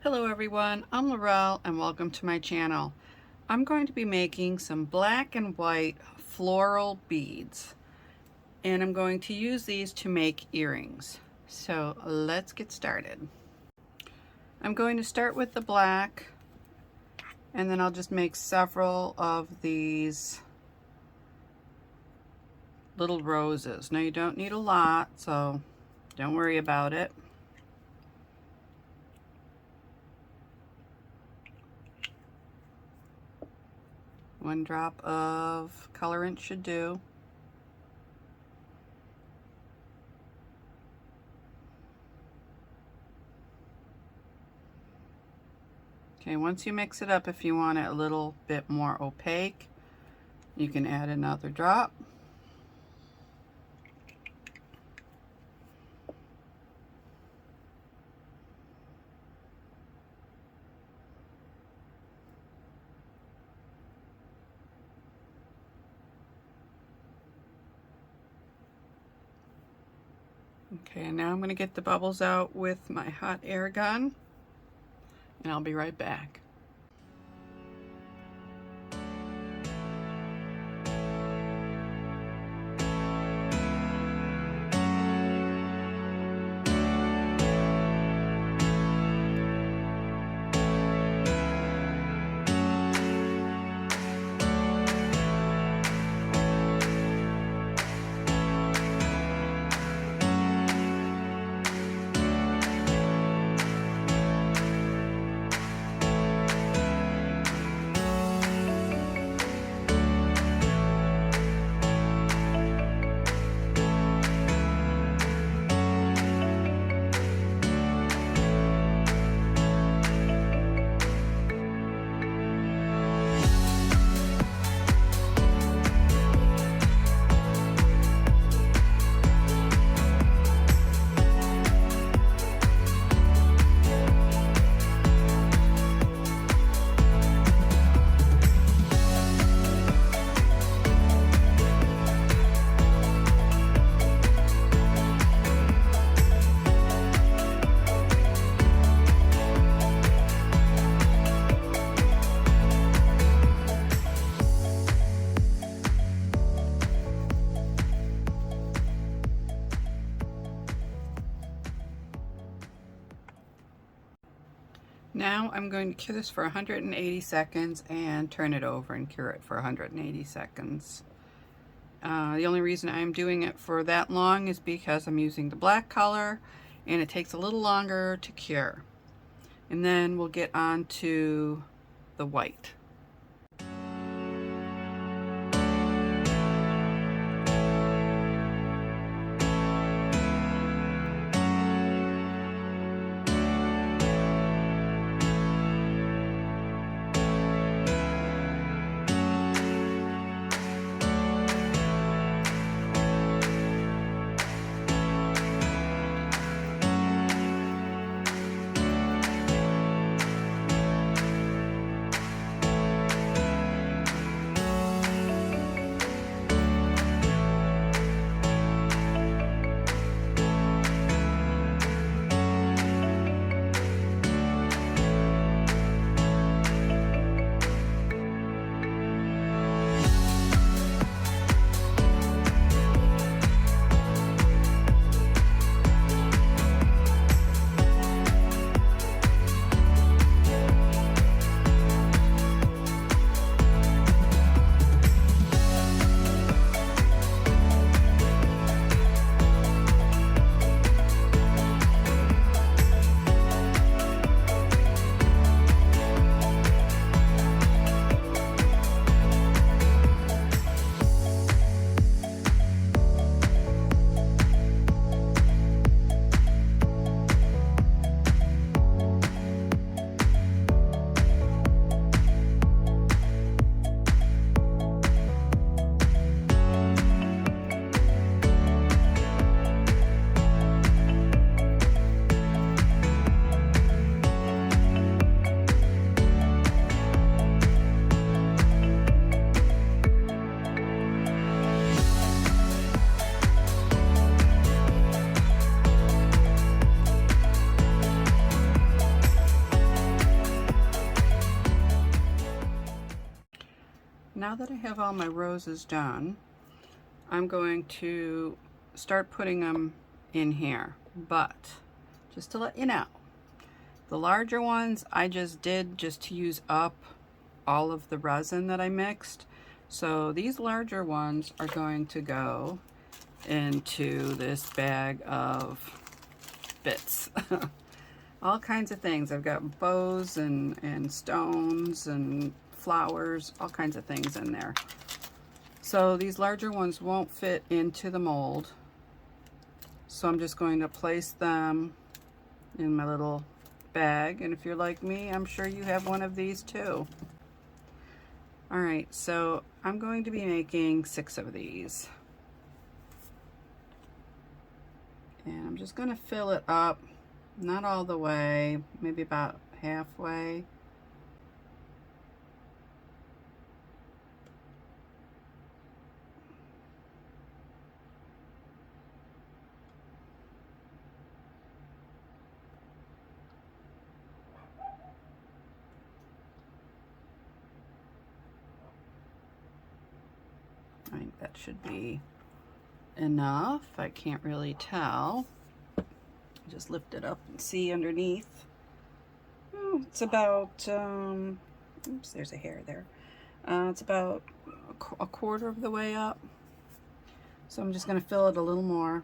Hello everyone, I'm Laurel and welcome to my channel. I'm going to be making some black and white floral beads and I'm going to use these to make earrings. So let's get started. I'm going to start with the black and then I'll just make several of these little roses. Now you don't need a lot, so don't worry about it. One drop of colorant should do. Okay, once you mix it up, if you want it a little bit more opaque, you can add another drop. Okay, and now I'm going to get the bubbles out with my hot air gun, and I'll be right back. Now I'm going to cure this for 180 seconds and turn it over and cure it for 180 seconds. The only reason I'm doing it for that long is because I'm using the black color and it takes a little longer to cure. And then we'll get on to the white. now that I have all my roses done, I'm going to start putting them in here. But just to let you know, the larger ones I just did just to use up all of the resin that I mixed. So these larger ones are going to go into this bag of bits. All kinds of things. I've got bows and stones and flowers, all kinds of things in there. So these larger ones won't fit into the mold. So I'm just going to place them in my little bag. And if you're like me, I'm sure you have one of these too. All right, so I'm going to be making 6 of these. And I'm just going to fill it up, not all the way, maybe about halfway. I think that should be enough. I can't really tell. Just lift it up and see underneath. Oh, it's about, oops, there's a hair there. It's about a quarter of the way up. So I'm just going to fill it a little more.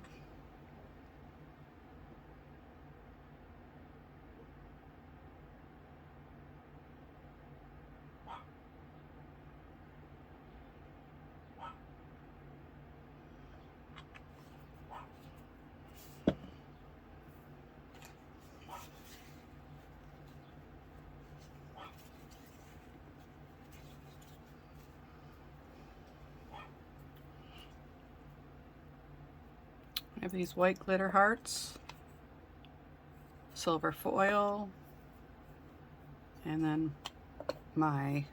I have these white glitter hearts, silver foil, and then my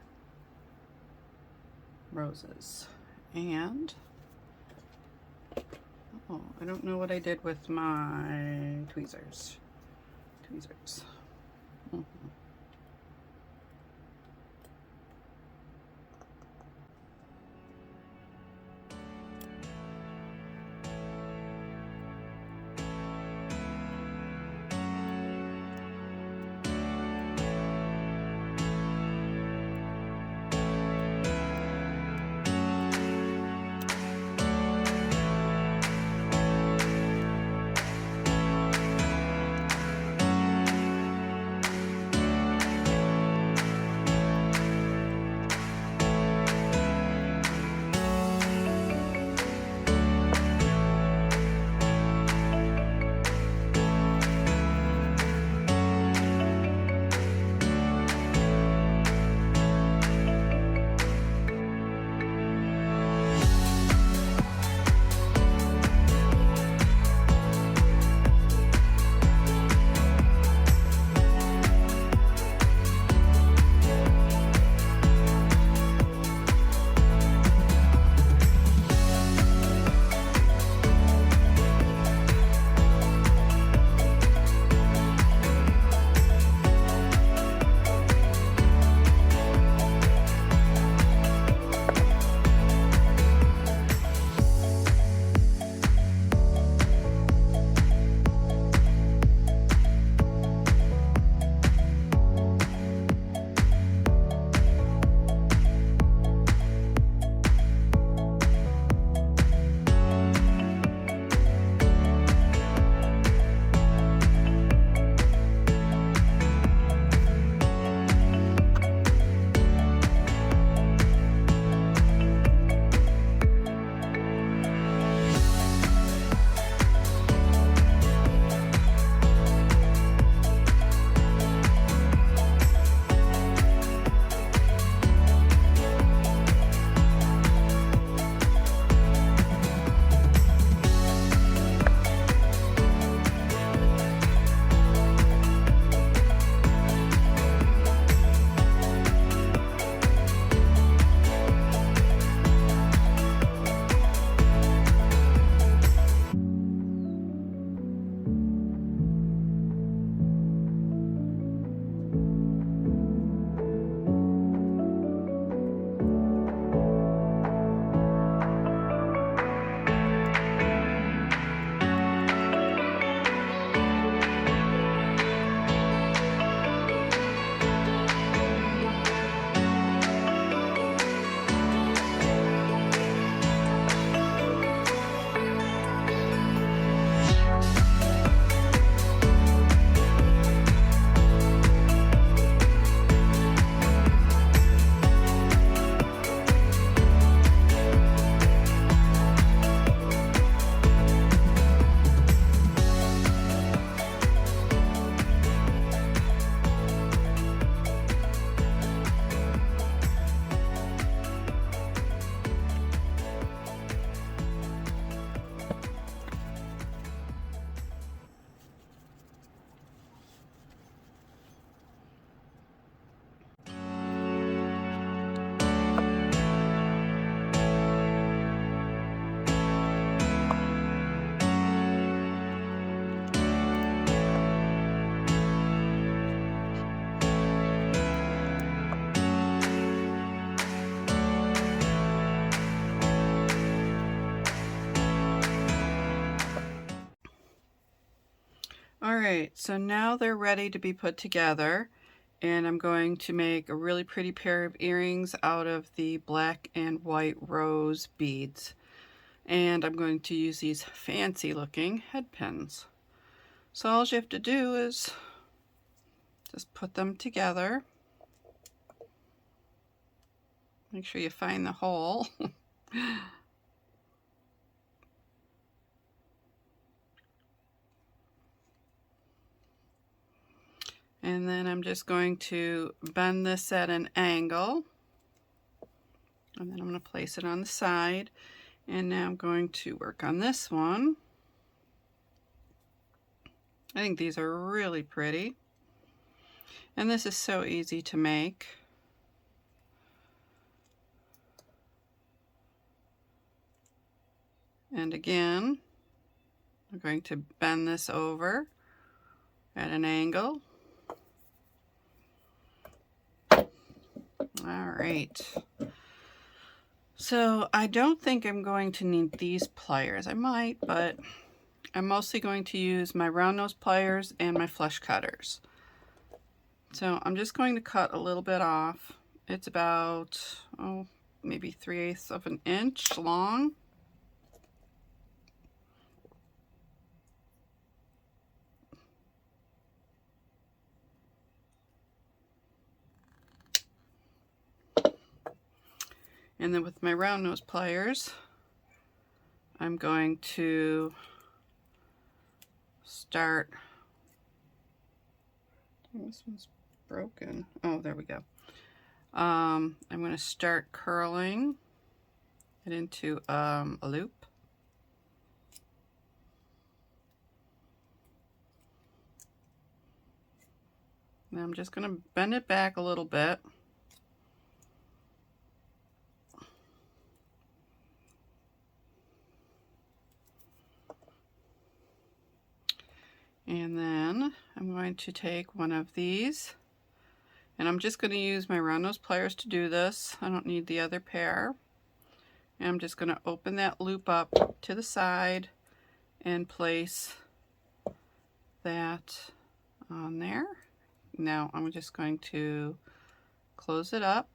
roses. And, oh, I don't know what I did with my tweezers. Alright, so now they're ready to be put together, and I'm going to make a really pretty pair of earrings out of the black and white rose beads. And I'm going to use these fancy looking head pins. So all you have to do is just put them together. Make sure you find the hole. And then I'm just going to bend this at an angle. And then I'm going to place it on the side. And now I'm going to work on this one. I think these are really pretty. And this is so easy to make. And again, I'm going to bend this over at an angle. All right. So I don't think I'm going to need these pliers. I might, but I'm mostly going to use my round nose pliers and my flush cutters. So I'm just going to cut a little bit off. It's about, maybe 3/8 of an inch long. And then with my round nose pliers, I'm going to start, this one's broken. Oh, there we go. I'm going to start curling it into a loop. Now I'm just going to bend it back a little bit. And then I'm going to take one of these, and I'm just going to use my round nose pliers to do this. I don't need the other pair. And I'm just going to open that loop up to the side and place that on there. Now I'm just going to close it up.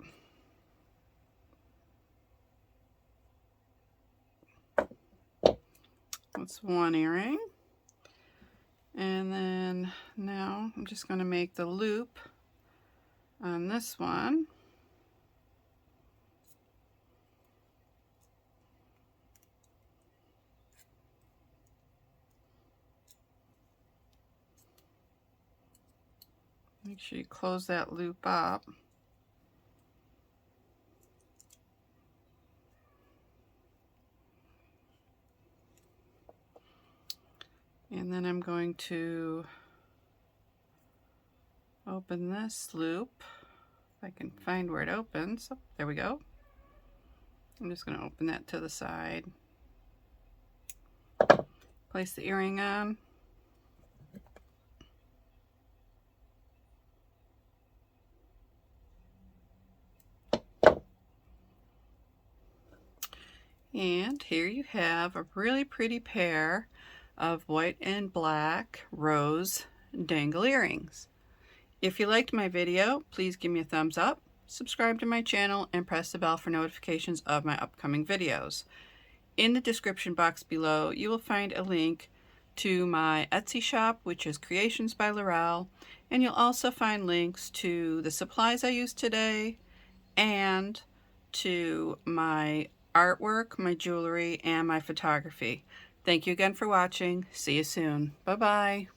That's one earring. And then now I'm just going to make the loop on this one. Make sure you close that loop up. And then I'm going to open this loop. If I can find where it opens. Oh, there we go. I'm just going to open that to the side. Place the earring on. And here you have a really pretty pair of white and black rose dangle earrings. If you liked my video, please give me a thumbs up, subscribe to my channel, and press the bell for notifications of my upcoming videos. In the description box below, you will find a link to my Etsy shop, which is Creations by Laurel, and you'll also find links to the supplies I used today and to my artwork, my jewelry, and my photography. Thank you again for watching. See you soon. Bye-bye.